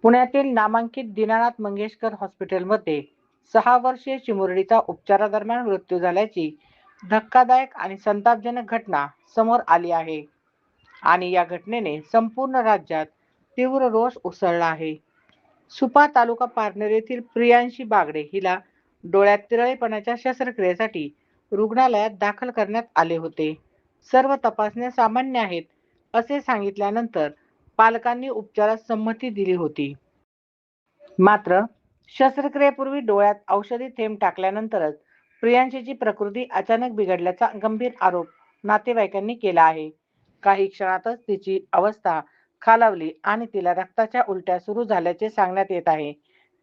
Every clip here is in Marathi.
पुण्यातील नामांकित दीनानाथ मंगेशकर हॉस्पिटलमध्ये 6 वर्षीय चिमुरडीचा उपचारादरम्यान मृत्यू झाल्याची धक्कादायक आणि संतापजनक घटना समोर आली आहे आणि या घटनेने संपूर्ण राज्यात तीव्र रोष उसळला आहे। सुपा तालुका पारनेर येथील प्रियांशी बागडे हिला डोळ्यात तिरळेपणाच्या शस्त्रक्रियेसाठी रुग्णालयात दाखल करण्यात आले होते। सर्व तपासण्या सामान्य आहेत असे सांगितल्यानंतर पालकांनी उपचारास संमती दिली होती। मात्र शस्त्रक्रियेपूर्वी डोळ्यात औषधी थेंब टाकल्यानंतरच प्रियांशीची प्रकृती अचानक बिघडल्याचा गंभीर आरोप नातेवाईकांनी केला आहे। काही क्षणातच तिची अवस्था खालावली आणि तिला रक्ताच्या उलट्या सुरू झाल्याचे सांगण्यात येत आहे।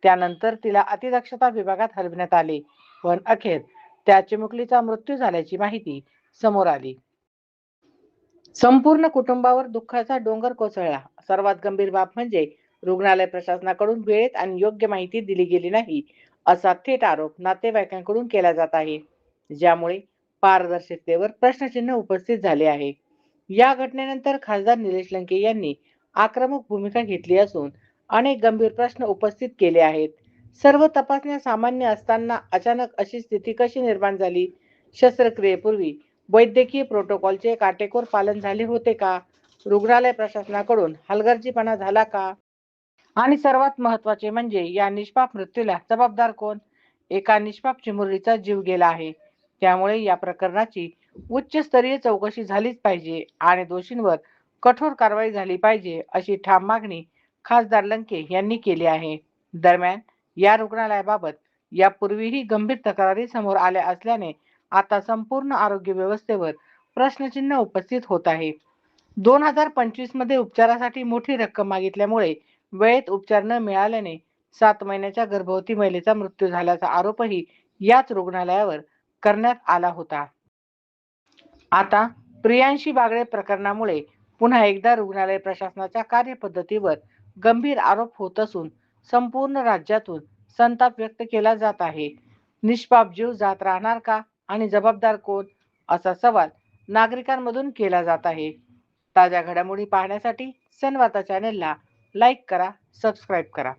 त्यानंतर तिला अतिदक्षता विभागात हलविण्यात आले, पण अखेर त्या चिमुकलीचा मृत्यू झाल्याची माहिती समोर आली। संपूर्ण कुटुंबावर दुःखाचा डोंगर कोसळला। सर्वात गंभीर बाब म्हणजे रुग्णालय प्रशासनाकडून वेळेत आणि योग्य माहिती दिली गेली नाही, असा थेट आरोप नातेवाईकांकडून केला जात आहे, ज्यामुळे पारदर्शकतेवर प्रश्नचिन्ह उपस्थित झाले आहे। या घटनेनंतर खासदार निलेश लंके यांनी आक्रमक भूमिका घेतली असून अनेक गंभीर प्रश्न उपस्थित केले आहेत। सर्व तपासण्या सामान्य असताना अचानक अशी स्थिती कशी निर्माण झाली? शस्त्रक्रियेपूर्वी वैद्यकीय प्रोटोकॉलचे काटेकोर पालन झाले होते का? रुग्णालय प्रशासनाकडून हलगर्जीपणा झाला का? आणि सर्वात महत्त्वाचे म्हणजे या निष्पाप मृत्यूला जबाबदार कोण? एका निष्पाप चिमुरडीचा जीव गेला आहे, त्यामुळे या प्रकरणाची उच्चस्तरीय चौकशी झालीच पाहिजे आणि दोषींवर कठोर कारवाई झाली पाहिजे, अशी ठाम मागणी खासदार लंके यांनी केली आहे। दरम्यान या रुग्णालयाबाबत यापूर्वीही गंभीर तक्रारी समोर आल्या असल्याने आता संपूर्ण आरोग्य व्यवस्थेवर प्रश्नचिन्ह उपस्थित होत आहे। 2025 मध्ये उपचारासाठी मोठी रक्कम मागितल्यामुळे वेळेत उपचार न मिळाल्याने 7 महिन्याच्या गर्भवती महिलेचा मृत्यू झाल्याचा आरोपही याच रुग्णालयावर करण्यात आला होता। आता प्रियांशी बागडे प्रकरणामुळे पुन्हा एकदा रुग्णालय प्रशासनाच्या कार्यपद्धतीवर गंभीर आरोप होत असून संपूर्ण राज्यातून संताप व्यक्त केला जात आहे। निष्पाप जीव जात राहणार का आणि जबाबदार कोण, असा सवाल नागरिकांमधून केला जात आहे। ताज्या घडामोडी पाहण्यासाठी सनवार्ता चॅनेलला लाईक करा, सबस्क्राईब करा।